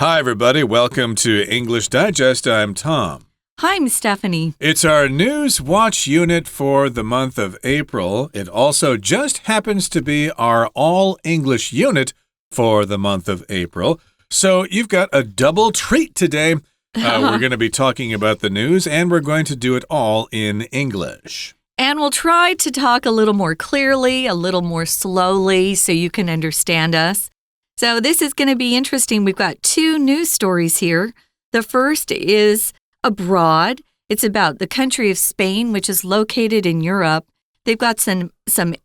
Hi, everybody. Welcome to English Digest. I'm Tom. Hi, I'm Stephanie. It's our News Watch unit for the month of April. It also just happens to be our all-English unit for the month of April. So you've got a double treat today. We're going to be talking about the news, and we're going to do it all in English. And we'll try to talk a little more clearly, a little more slowly, so you can understand us. So this is going to be interesting. We've got two news stories here. The first is abroad. It's about the country of Spain, which is located in Europe. They've got some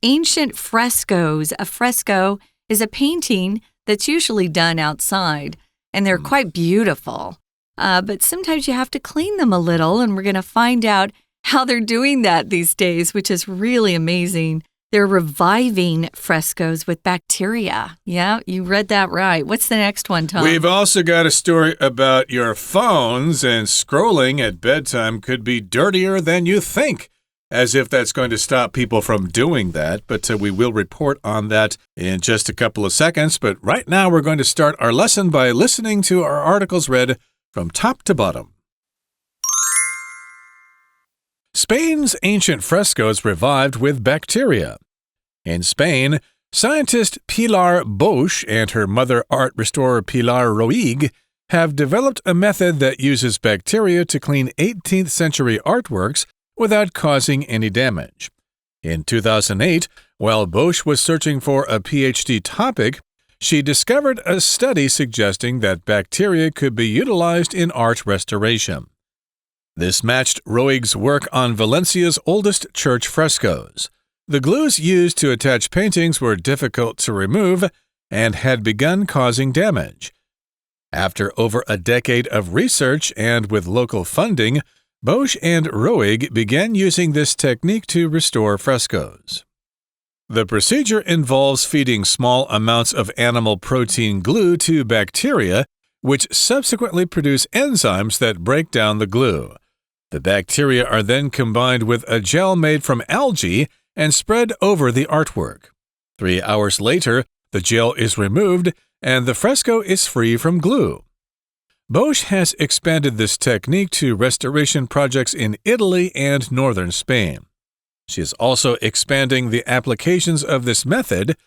ancient frescoes. A fresco is a painting that's usually done outside, and they're quite beautiful. But sometimes you have to clean them a little, and we're going to find out how they're doing that these days, which is really amazing. They're reviving frescoes with bacteria. Yeah, you read that right. What's the next one, Tom? We've also got a story about your phones, and scrolling at bedtime could be dirtier than you think, as if that's going to stop people from doing that. But we will report on that in just a couple of seconds. But right now, we're going to start our lesson by listening to our articles read from top to bottom. Spain's ancient frescoes revived with bacteria. In Spain, scientist Pilar Bosch and her mother art restorer Pilar Roig have developed a method that uses bacteria to clean 18th century artworks without causing any damage. In 2008, while Bosch was searching for a PhD topic, she discovered a study suggesting that bacteria could be utilized in art restoration. This matched Roig's work on Valencia's oldest church frescoes. The glues used to attach paintings were difficult to remove and had begun causing damage. After over a decade of research and with local funding, Bosch and Roig began using this technique to restore frescoes. The procedure involves feeding small amounts of animal protein glue to bacteria, which subsequently produce enzymes that break down the glue. The bacteria are then combined with a gel made from algae and spread over the artwork. 3 hours later, the gel is removed and the fresco is free from glue. Bosch has expanded this technique to restoration projects in Italy and northern Spain. She is also expanding the applications of this method,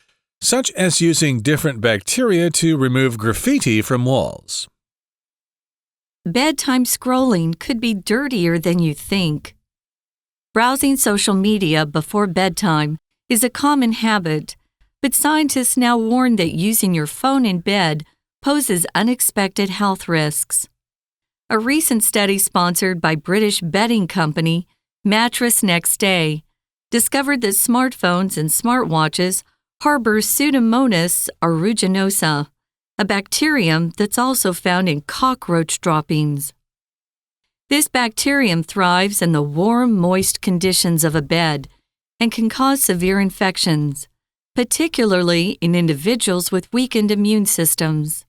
such as using different bacteria to remove graffiti from walls. Bedtime scrolling could be dirtier than you think. Browsing social media before bedtime is a common habit, but scientists now warn that using your phone in bed poses unexpected health risks. A recent study sponsored by British betting company Mattress Next Day discovered that smartphones and smartwatches harbor Pseudomonas aeruginosa, a bacterium that's also found in cockroach droppings. This bacterium thrives in the warm, moist conditions of a bed and can cause severe infections, particularly in individuals with weakened immune systems.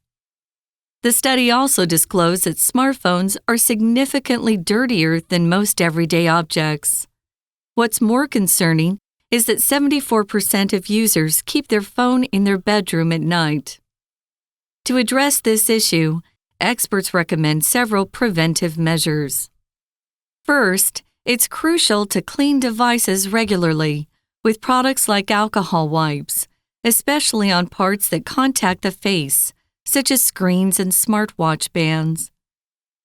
The study also disclosed that smartphones are significantly dirtier than most everyday objects. What's more concerning is that 74% of users keep their phone in their bedroom at night. To address this issue, experts recommend several preventive measures. First, it's crucial to clean devices regularly with products like alcohol wipes, especially on parts that contact the face, such as screens and smartwatch bands.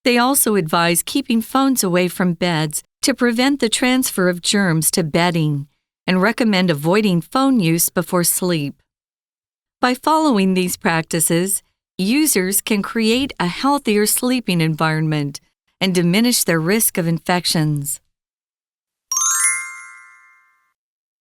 They also advise keeping phones away from beds to prevent the transfer of germs to bedding and recommend avoiding phone use before sleep. By following these practices, users can create a healthier sleeping environment and diminish their risk of infections.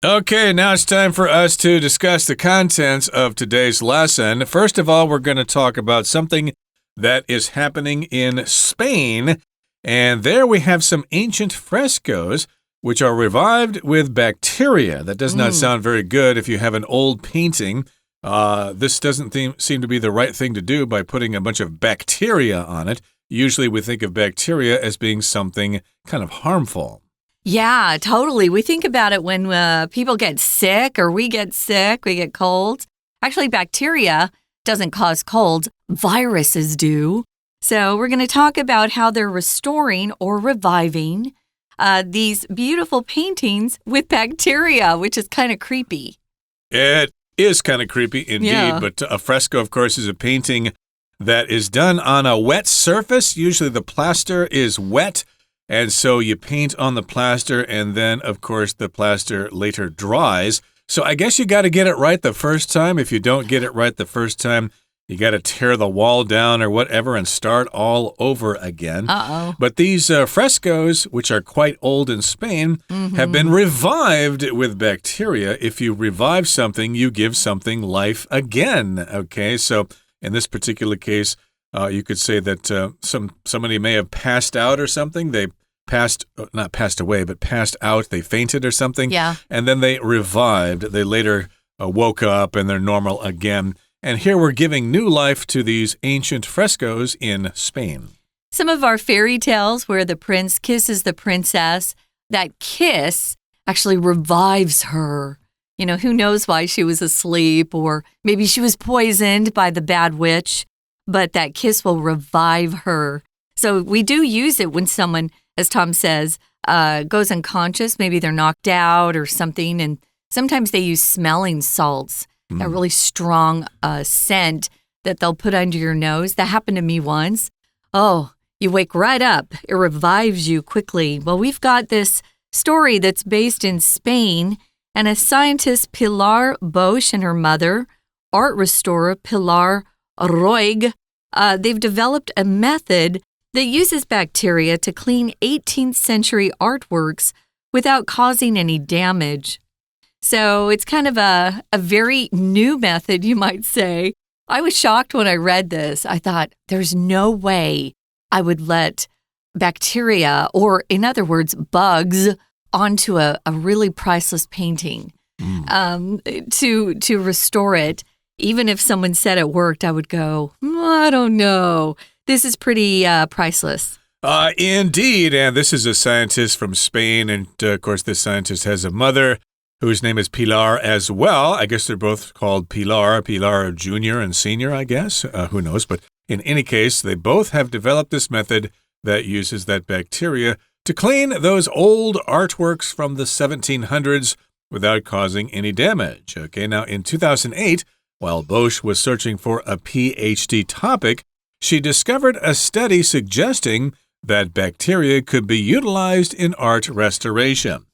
Okay, now it's time for us to discuss the contents of today's lesson. First of all, we're going to talk about something that is happening in Spain. And there we have some ancient frescoes which are revived with bacteria. That does not sound very good if you have an old painting. This doesn't seem to be the right thing to do by putting a bunch of bacteria on it. Usually we think of bacteria as being something kind of harmful. Yeah, totally. We think about it when people get sick or we get sick, we get colds. Actually, bacteria doesn't cause colds. Viruses do. So we're going to talk about how they're restoring or reviving these beautiful paintings with bacteria, which is kind of creepy. It is kind of creepy indeed, Yeah. But a fresco, of course, is a painting that is done on a wet surface. Usually the plaster is wet, and so you paint on the plaster, and then, of course, the plaster later dries. So I guess you got to get it right the first time. If you don't get it right the first time, you got to tear the wall down or whatever and start all over again. Uh-oh. But these frescoes, which are quite old in Spain, have been revived with bacteria. If you revive something, you give something life again. Okay, so in this particular case, you could say that somebody may have passed out or something. They not passed away, but passed out. They fainted or something. Yeah. And then they revived. They later woke up and they're normal again. And here we're giving new life to these ancient frescoes in Spain. Some of our fairy tales where the prince kisses the princess, that kiss actually revives her. You know, who knows why she was asleep, or maybe she was poisoned by the bad witch, but that kiss will revive her. So we do use it when someone, as Tom says, goes unconscious. Maybe they're knocked out or something, and sometimes they use smelling salts. That really strong scent that they'll put under your nose. That happened to me once. Oh, you wake right up. It revives you quickly. Well, we've got this story that's based in Spain, and a scientist, Pilar Bosch, and her mother, art restorer Pilar Roig, they've developed a method that uses bacteria to clean 18th century artworks without causing any damage. So it's kind of a very new method, you might say. I was shocked when I read this. I thought, there's no way I would let bacteria, or in other words, bugs, onto a really priceless painting to restore it. Even if someone said it worked, I would go, I don't know. This is pretty priceless. Indeed, and this is a scientist from Spain, and of course this scientist has a mother whose name is Pilar as well. I guess they're both called Pilar Junior and Senior, I guess. Who knows? But in any case, they both have developed this method that uses that bacteria to clean those old artworks from the 1700s without causing any damage. Okay, now in 2008, while Bosch was searching for a PhD topic, she discovered a study suggesting that bacteria could be utilized in art restoration.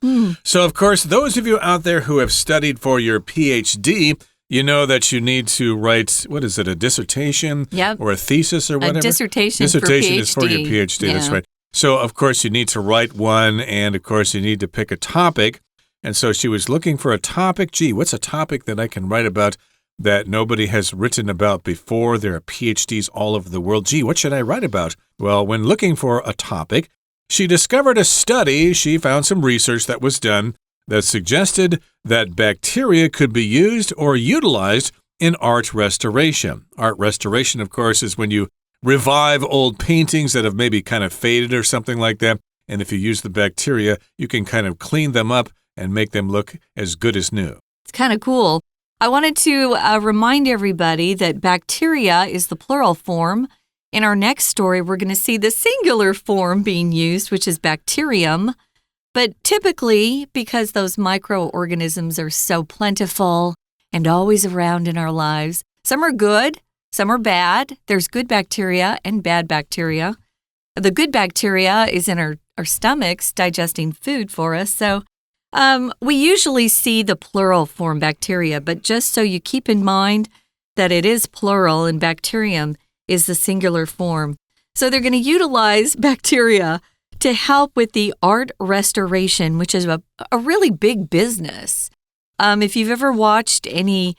So, of course, those of you out there who have studied for your PhD, you know that you need to write, what is it, a dissertation? Yep. Or a thesis or whatever? A dissertation for PhD. Is for your PhD, yeah. That's right. So, of course, you need to write one, and, of course, you need to pick a topic. And so she was looking for a topic. Gee, what's a topic that I can write about that nobody has written about before? There are PhDs all over the world. Gee, what should I write about? Well, when looking for a topic, she discovered a study. She found some research that was done that suggested that bacteria could be used or utilized in art restoration. Art restoration, of course, is when you revive old paintings that have maybe kind of faded or something like that. And if you use the bacteria, you can kind of clean them up and make them look as good as new. It's kind of cool. I wanted to remind everybody that bacteria is the plural form. In our next story, we're going to see the singular form being used, which is bacterium. But typically, because those microorganisms are so plentiful and always around in our lives, some are good, some are bad. There's good bacteria and bad bacteria. The good bacteria is in our stomachs digesting food for us. So we usually see the plural form bacteria, but just so you keep in mind that it is plural and bacterium is the singular form. So they're going to utilize bacteria to help with the art restoration, which is a really big business. If you've ever watched any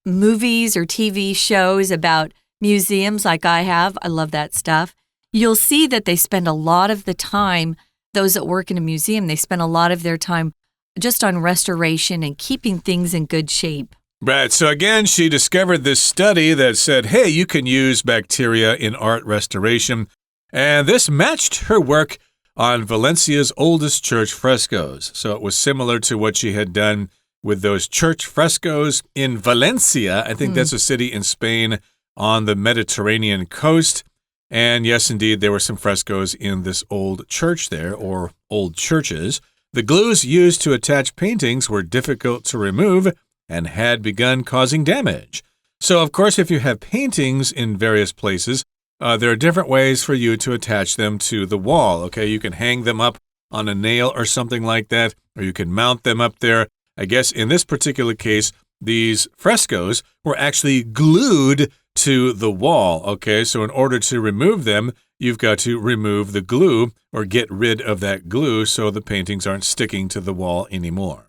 movies or TV shows about museums like I have, I love that stuff, you'll see that they spend a lot of the time, those that work in a museum, they spend a lot of their time just on restoration and keeping things in good shape. Right. So again, she discovered this study that said, hey, you can use bacteria in art restoration. And this matched her work on Valencia's oldest church frescoes. So it was similar to what she had done with those church frescoes in Valencia. I think that's a city in Spain on the Mediterranean coast. And yes, indeed, there were some frescoes in this old church there, or old churches. The glues used to attach paintings were difficult to remove and had begun causing damage. So, of course, if you have paintings in various places, there are different ways for you to attach them to the wall. Okay, you can hang them up on a nail or something like that, or you can mount them up there. I guess in this particular case, these frescoes were actually glued to the wall. Okay, so in order to remove them, you've got to remove the glue or get rid of that glue so the paintings aren't sticking to the wall anymore.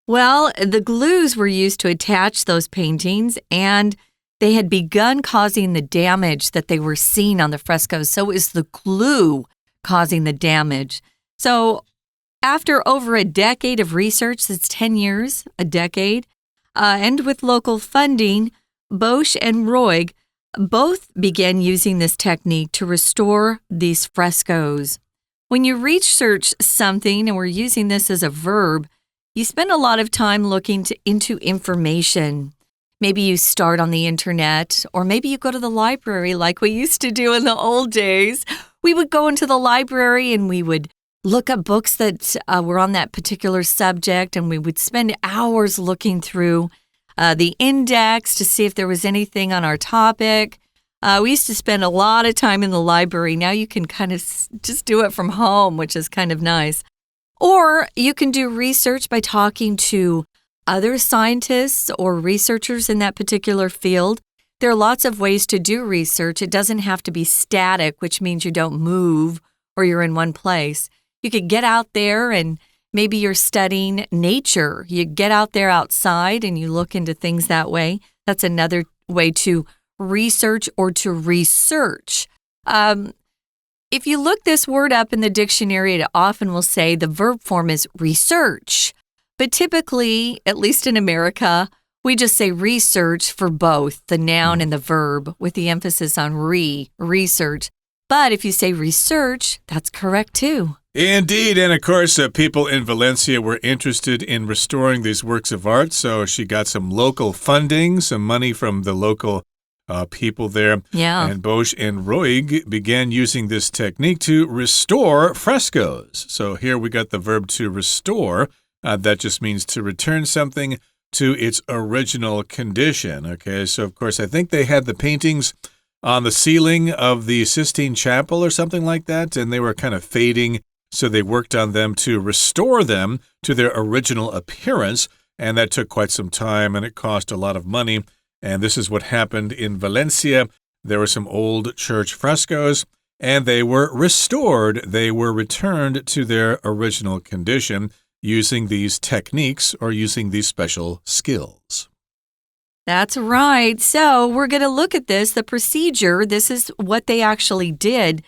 Well, the glues were used to attach those paintings, and they had begun causing the damage that they were seeing on the frescoes. So it was the glue causing the damage. So after over a decade of research, that's 10 years, a decade, and with local funding, Bosch and Roig both began using this technique to restore these frescoes. When you research something, and we're using this as a verb, you spend a lot of time looking into information. Maybe you start on the internet, or maybe you go to the library like we used to do in the old days. We would go into the library and we would look up books that were on that particular subject, and we would spend hours looking through the index to see if there was anything on our topic. We used to spend a lot of time in the library. Now you can kind of just do it from home, which is kind of nice. Or you can do research by talking to other scientists or researchers in that particular field. There are lots of ways to do research. It doesn't have to be static, which means you don't move or you're in one place. You could get out there and maybe you're studying nature. You get out there outside and you look into things that way. That's another way to research or to research. If you look this word up in the dictionary, it often will say the verb form is research. But typically, at least in America, we just say research for both the noun and the verb with the emphasis on research. But if you say research, that's correct too. Indeed, and of course, people in Valencia were interested in restoring these works of art, so she got some local funding, some money from the local people there. Yeah. And Bosch and Roig began using this technique to restore frescoes. So here we got the verb to restore. That just means to return something to its original condition. Okay, so of course, I think they had the paintings on the ceiling of the Sistine Chapel or something like that, and they were kind of fading. So they worked on them to restore them to their original appearance, and that took quite some time, and it cost a lot of money. And this is what happened in Valencia. There were some old church frescoes, and they were restored. They were returned to their original condition using these techniques or using these special skills. That's right. So we're going to look at this, the procedure. This is what they actually did.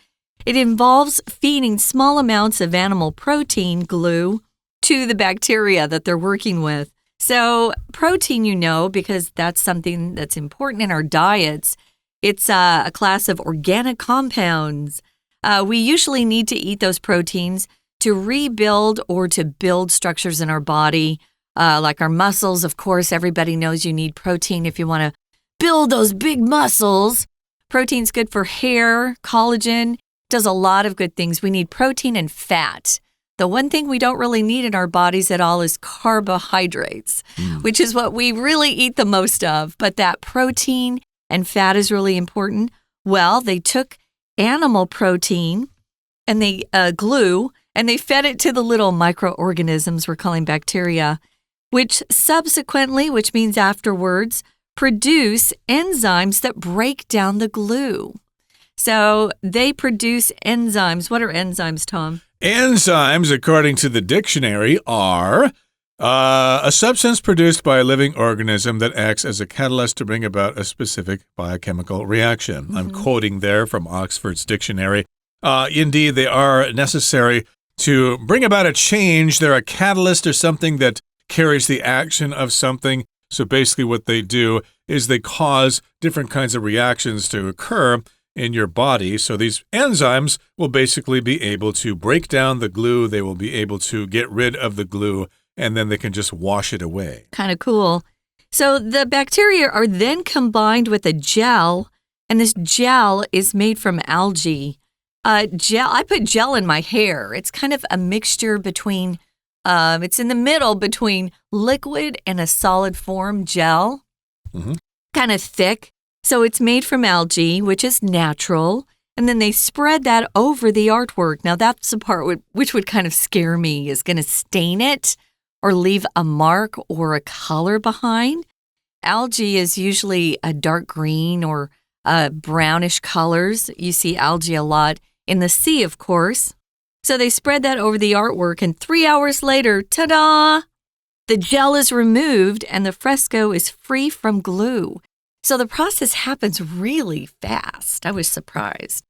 It involves feeding small amounts of animal protein glue to the bacteria that they're working with. So protein, you know, because that's something that's important in our diets. It's a class of organic compounds. We usually need to eat those proteins to rebuild or to build structures in our body, like our muscles. Of course, everybody knows you need protein if you want to build those big muscles. Protein's good for hair, collagen, does a lot of good things. We need protein and fat. The one thing we don't really need in our bodies at all is carbohydrates, which is what we really eat the most of. But that protein and fat is really important. Well, they took animal protein and they glue, and they fed it to the little microorganisms we're calling bacteria, which subsequently, which means afterwards, produce enzymes that break down the glue. So they produce enzymes. What are enzymes, Tom? Enzymes, according to the dictionary, are a substance produced by a living organism that acts as a catalyst to bring about a specific biochemical reaction. I'm quoting there from Oxford's dictionary. Indeed, they are necessary to bring about a change. They're a catalyst or something that carries the action of something. So basically what they do is they cause different kinds of reactions to occur in your body. So these enzymes will basically be able to break down the glue. They will be able to get rid of the glue and then they can just wash it away. Kind of cool. So the bacteria are then combined with a gel, and this gel is made from algae. I put gel in my hair. It's kind of a mixture between, it's in the middle between liquid and a solid form gel. Kind of thick. So it's made from algae, which is natural. And then they spread that over the artwork. Now that's the part which would kind of scare me, is going to stain it or leave a mark or a color behind. Algae is usually a dark green or brownish colors. You see algae a lot in the sea, of course. So they spread that over the artwork, and 3 hours later, ta-da! The gel is removed and the fresco is free from glue. So the process happens really fast. I was surprised.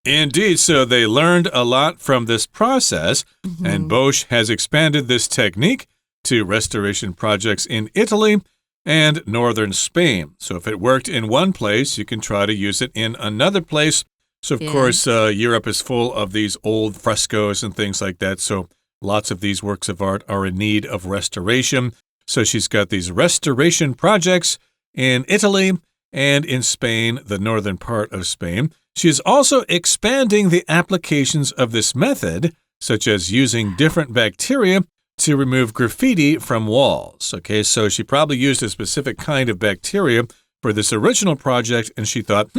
Indeed, so they learned a lot from this process, and Bosch has expanded this technique to restoration projects in Italy and northern Spain. So if it worked in one place, you can try to use it in another place. So, of course, Europe is full of these old frescoes and things like that. So lots of these works of art are in need of restoration. So she's got these restoration projects in Italy and in Spain, the northern part of Spain. She is also expanding the applications of this method, such as using different bacteria to remove graffiti from walls. Okay, so she probably used a specific kind of bacteria for this original project, and she thought,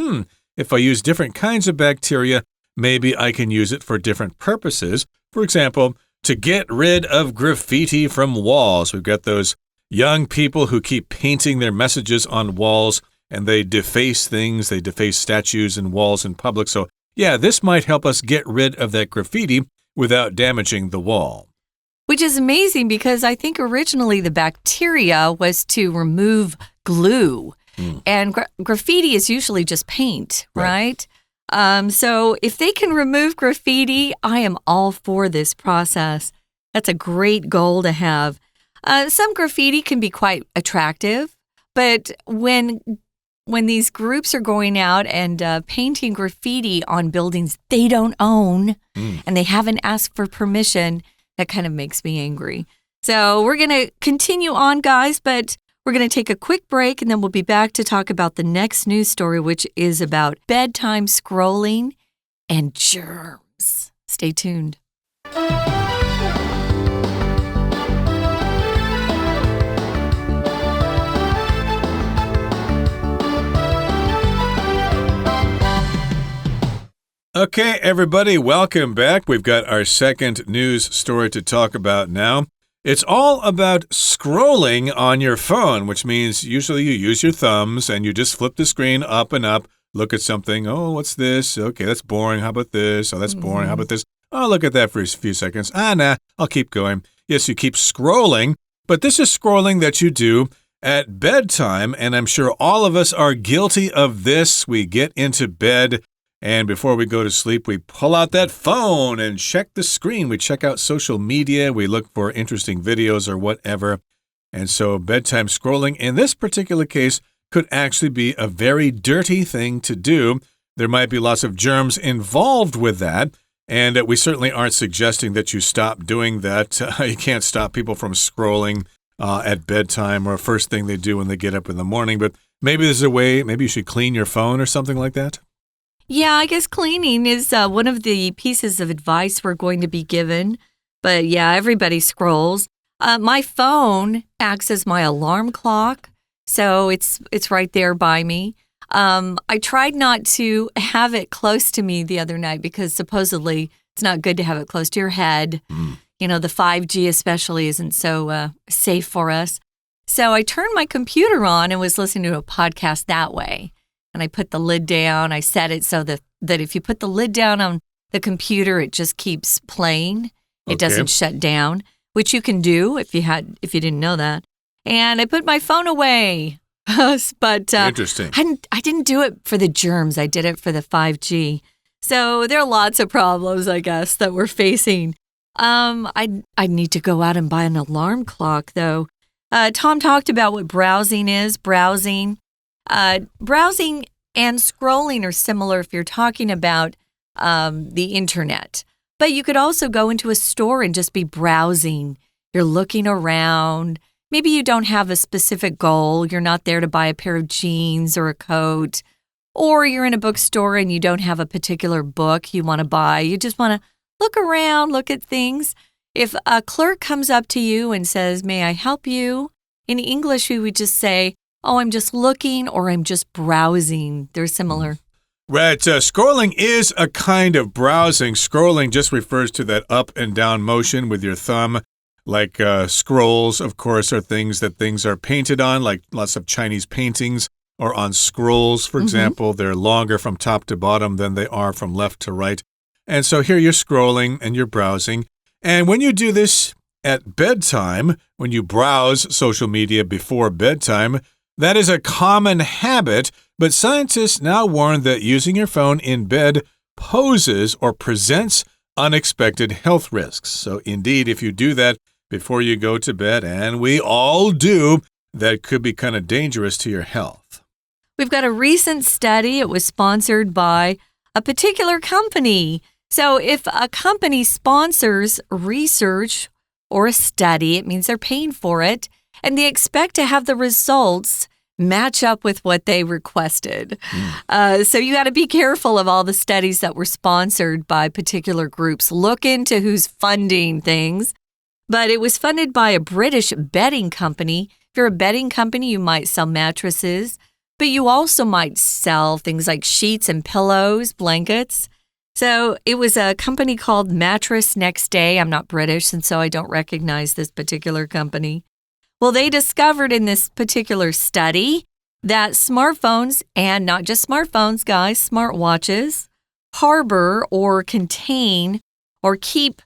if I use different kinds of bacteria, maybe I can use it for different purposes. For example, to get rid of graffiti from walls. We've got those young people who keep painting their messages on walls, and they deface things, they deface statues and walls in public. So, yeah, this might help us get rid of that graffiti without damaging the wall. Which is amazing because I think originally the bacteria was to remove glue. And graffiti is usually just paint, right? So if they can remove graffiti, I am all for this process. That's a great goal to have. Some graffiti can be quite attractive, but when these groups are going out and painting graffiti on buildings they don't own and they haven't asked for permission, that kind of makes me angry. So we're going to continue on, guys, but we're going to take a quick break and then we'll be back to talk about the next news story, which is about bedtime scrolling and germs. Stay tuned. Okay, everybody, welcome back. We've got our second news story to talk about now. It's all about scrolling on your phone, which means usually you use your thumbs and you just flip the screen up and up, look at something. Oh, what's this? Okay, that's boring. How about this? Oh, that's boring. How about this? Oh, look at that for a few seconds. Nah, I'll keep going. Yes, you keep scrolling, but this is scrolling that you do at bedtime, and I'm sure all of us are guilty of this. We get into bed, and before we go to sleep, we pull out that phone and check the screen. We check out social media. We look for interesting videos or whatever. And so bedtime scrolling in this particular case could actually be a very dirty thing to do. There might be lots of germs involved with that. And we certainly aren't suggesting that you stop doing that. You can't stop people from scrolling at bedtime or first thing they do when they get up in the morning. But maybe there's a way, maybe you should clean your phone or something like that. Yeah, I guess cleaning is one of the pieces of advice we're going to be given. But yeah, everybody scrolls. My phone acts as my alarm clock, so it's right there by me. I tried not to have it close to me the other night because supposedly it's not good to have it close to your head. You know, the 5G especially isn't so safe for us. So I turned my computer on and was listening to a podcast that way. And I put the lid down. I set it so that if you put the lid down on the computer, it just keeps playing. It doesn't shut down, which you can do if you didn't know that. And I put my phone away. But Interesting. I didn't do it for the germs. I did it for the 5G. So there are lots of problems, I guess, that we're facing. I need to go out and buy an alarm clock, though. Tom talked about what browsing is. Browsing and scrolling are similar if you're talking about the internet. But you could also go into a store and just be browsing. You're looking around. Maybe you don't have a specific goal. You're not there to buy a pair of jeans or a coat. Or you're in a bookstore and you don't have a particular book you want to buy. You just want to look around, look at things. If a clerk comes up to you and says, "May I help you?" In English, we would just say, "Oh, I'm just looking," or "I'm just browsing." They're similar. Right. Scrolling is a kind of browsing. Scrolling just refers to that up and down motion with your thumb. Like scrolls, of course, are things are painted on, like lots of Chinese paintings or on scrolls, for example. They're longer from top to bottom than they are from left to right. And so here you're scrolling and you're browsing. And when you do this at bedtime, when you browse social media before bedtime, that is a common habit, but scientists now warn that using your phone in bed poses or presents unexpected health risks. So indeed, if you do that before you go to bed, and we all do, that could be kind of dangerous to your health. We've got a recent study. It was sponsored by a particular company. So if a company sponsors research or a study, it means they're paying for it, and they expect to have the results match up with what they requested. So you got to be careful of all the studies that were sponsored by particular groups. Look into who's funding things. But it was funded by a British bedding company. If you're a bedding company, you might sell mattresses, but you also might sell things like sheets and pillows, blankets. So it was a company called Mattress Next Day. I'm not British, and so I don't recognize this particular company. Well, they discovered in this particular study that smartphones, and not just smartphones, guys, smartwatches, harbor or contain or keep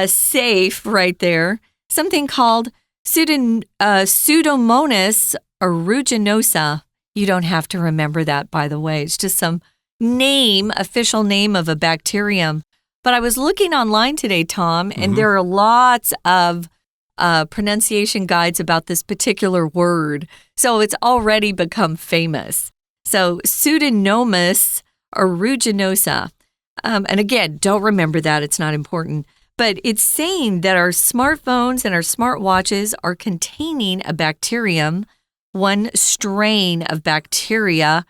safe right there something called Pseudomonas aeruginosa. You don't have to remember that, by the way. It's just some official name of a bacterium. But I was looking online today, Tom, and there are lots of pronunciation guides about this particular word. So it's already become famous. So Pseudomonas aeruginosa. And again, don't remember that. It's not important. But it's saying that our smartphones and our smartwatches are containing a bacterium. One strain of bacteria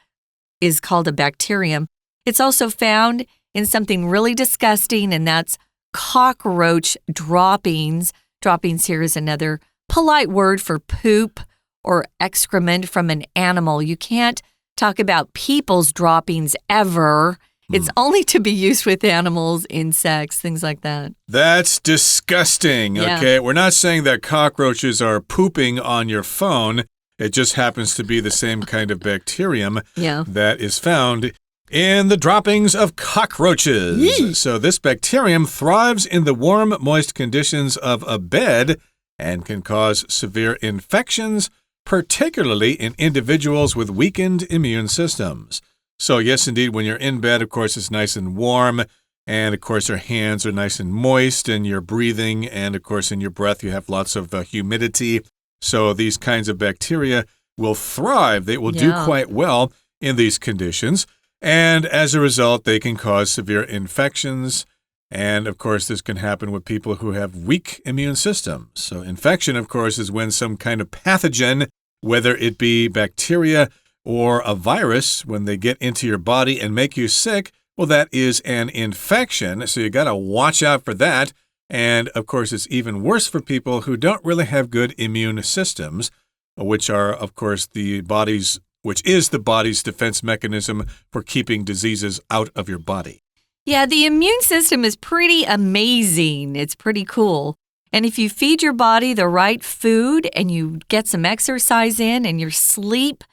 is called a bacterium. It's also found in something really disgusting, and that's cockroach droppings. Droppings here is another polite word for poop or excrement from an animal. You can't talk about people's droppings ever. It's only to be used with animals, insects, things like that. That's disgusting. Yeah. Okay, we're not saying that cockroaches are pooping on your phone. It just happens to be the same kind of bacterium that is found in the droppings of cockroaches. Yee. So this bacterium thrives in the warm, moist conditions of a bed and can cause severe infections, particularly in individuals with weakened immune systems. So yes, indeed, when you're in bed, of course, it's nice and warm. And, of course, your hands are nice and moist, and you're breathing. And, of course, in your breath, you have lots of humidity. So these kinds of bacteria will thrive. They will do quite well in these conditions. And as a result, they can cause severe infections. And, of course, this can happen with people who have weak immune systems. So infection, of course, is when some kind of pathogen, whether it be bacteria or a virus, when they get into your body and make you sick, well, that is an infection. So you got to watch out for that. And, of course, it's even worse for people who don't really have good immune systems, which are, of course, which is the body's defense mechanism for keeping diseases out of your body. Yeah, the immune system is pretty amazing. It's pretty cool. And if you feed your body the right food and you get some exercise in and your sleep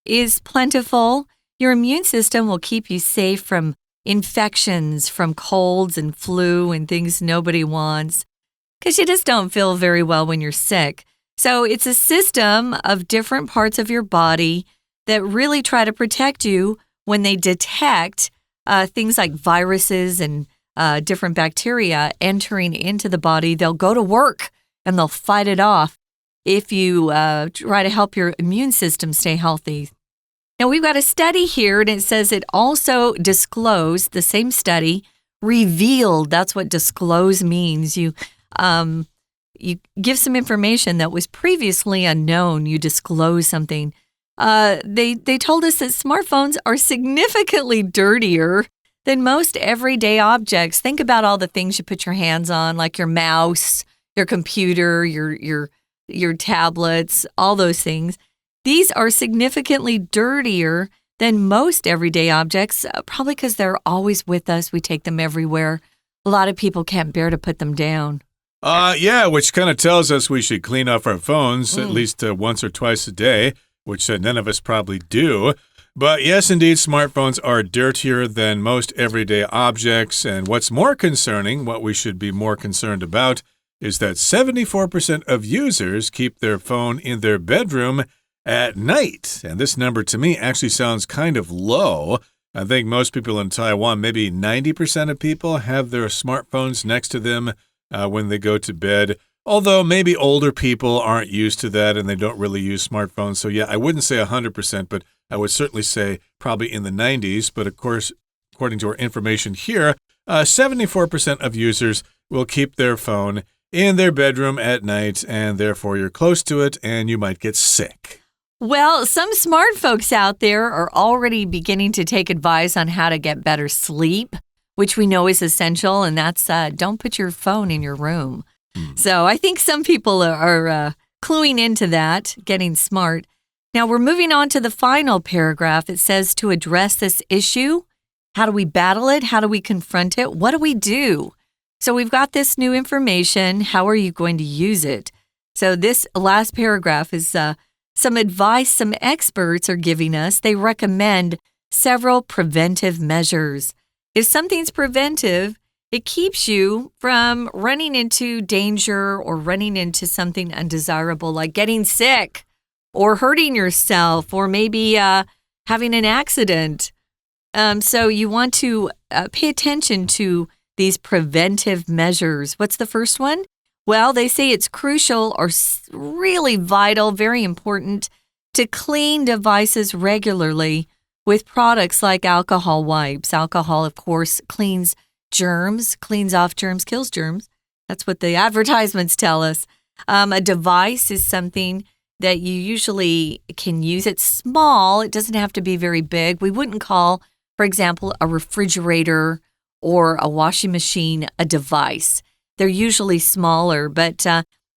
is plentiful, your immune system will keep you safe from infections, from colds and flu and things nobody wants, because you just don't feel very well when you're sick. So it's a system of different parts of your body that really try to protect you when they detect things like viruses and different bacteria entering into the body. They'll go to work and they'll fight it off if you try to help your immune system stay healthy. Now, we've got a study here, and it says it also disclosed, the same study, revealed. That's what disclose means. You you give some information that was previously unknown. You disclose something. They told us that smartphones are significantly dirtier than most everyday objects. Think about all the things you put your hands on, like your mouse, your computer, your tablets, all those things. These are significantly dirtier than most everyday objects, probably because they're always with us. We take them everywhere. A lot of people can't bear to put them down. Yeah, which kind of tells us we should clean off our phones at least once or twice a day, which none of us probably do. But yes, indeed, smartphones are dirtier than most everyday objects. And what's more concerning, what we should be more concerned about, is that 74% of users keep their phone in their bedroom at night. And this number to me actually sounds kind of low. I think most people in Taiwan, maybe 90% of people, have their smartphones next to them when they go to bed. Although maybe older people aren't used to that and they don't really use smartphones. So yeah, I wouldn't say 100%, but I would certainly say probably in the 90s. But of course, according to our information here, 74% of users will keep their phone in their bedroom at night, and therefore you're close to it and you might get sick. Well, some smart folks out there are already beginning to take advice on how to get better sleep, which we know is essential, and that's don't put your phone in your room. So I think some people are cluing into that, getting smart. Now we're moving on to the final paragraph. It says to address this issue, how do we battle it? How do we confront it? What do we do? So we've got this new information. How are you going to use it? So this last paragraph is some advice some experts are giving us. They recommend several preventive measures. If something's preventive, it keeps you from running into danger or running into something undesirable, like getting sick or hurting yourself or maybe having an accident. So you want to pay attention to these preventive measures. What's the first one? Well, they say it's crucial or really vital, very important to clean devices regularly with products like alcohol wipes. Alcohol, of course, cleans germs, cleans off germs, kills germs. That's what the advertisements tell us. A device is something that you usually can use. It's small. It doesn't have to be very big. We wouldn't call, for example, a refrigerator or a washing machine a device. They're usually smaller, but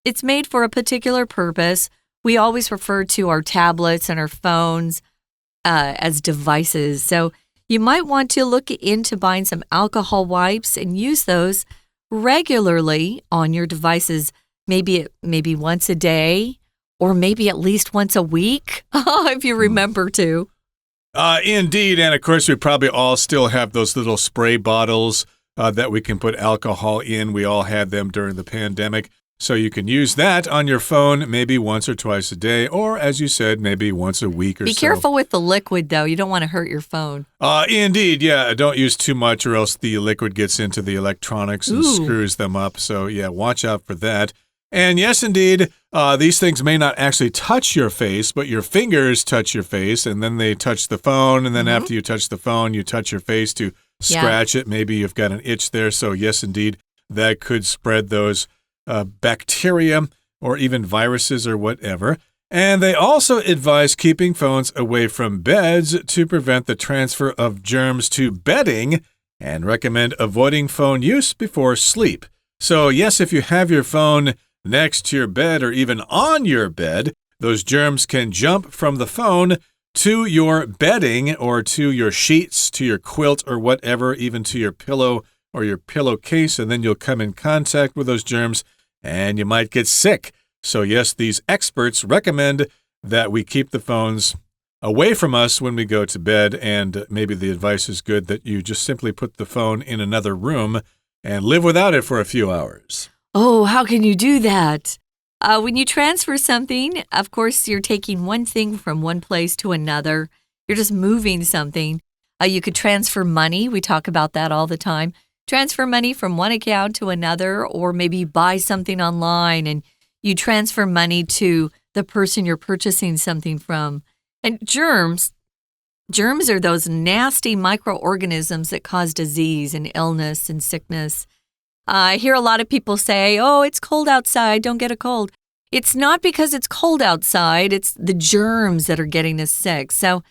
it's made for a particular purpose. We always refer to our tablets and our phones as devices. So you might want to look into buying some alcohol wipes and use those regularly on your devices, maybe once a day or maybe at least once a week, if you remember to. Indeed, and of course we probably all still have those little spray bottles that we can put alcohol in. We all had them during the pandemic. So you can use that on your phone maybe once or twice a day, or as you said, maybe once a week or so. Be careful with the liquid, though. You don't want to hurt your phone. Indeed, yeah. Don't use too much or else the liquid gets into the electronics and screws them up. So yeah, watch out for that. And yes, indeed, these things may not actually touch your face, but your fingers touch your face, and then they touch the phone, and then after you touch the phone, you touch your face to scratch it. Maybe you've got an itch there. So yes, indeed, that could spread those bacteria or even viruses or whatever. And they also advise keeping phones away from beds to prevent the transfer of germs to bedding and recommend avoiding phone use before sleep. So yes, if you have your phone next to your bed or even on your bed, those germs can jump from the phone to your bedding or to your sheets, to your quilt or whatever, even to your pillow or your pillowcase, and then you'll come in contact with those germs and you might get sick. So yes, these experts recommend that we keep the phones away from us when we go to bed, and maybe the advice is good that you just simply put the phone in another room and live without it for a few hours. Oh, how can you do that? When you transfer something, of course, you're taking one thing from one place to another. You're just moving something. You could transfer money. We talk about that all the time. Transfer money from one account to another, or maybe buy something online and you transfer money to the person you're purchasing something from. And germs are those nasty microorganisms that cause disease and illness and sickness. I hear a lot of people say, oh, it's cold outside, don't get a cold. It's not because it's cold outside, it's the germs that are getting us sick. So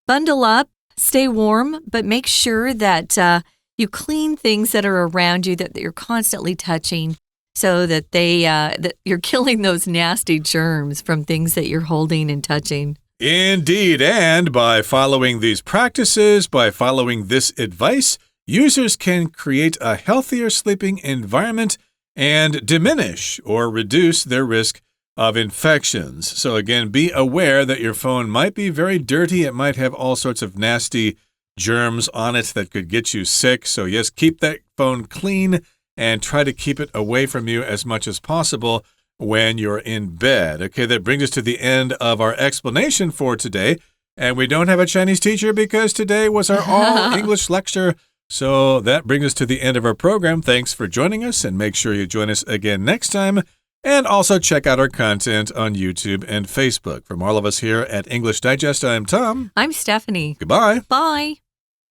bundle up, stay warm, but make sure that you clean things that are around you that you're constantly touching so that that you're killing those nasty germs from things that you're holding and touching. Indeed, and by following these practices, by following this advice, users can create a healthier sleeping environment and diminish or reduce their risk of infections. So again, be aware that your phone might be very dirty. It might have all sorts of nasty germs on it that could get you sick. So yes, keep that phone clean and try to keep it away from you as much as possible when you're in bed. Okay, that brings us to the end of our explanation for today. And we don't have a Chinese teacher because today was our all-English lecture. So that brings us to the end of our program. Thanks for joining us, and make sure you join us again next time. And also check out our content on YouTube and Facebook. From all of us here at English Digest, I'm Tom. I'm Stephanie. Goodbye. Bye.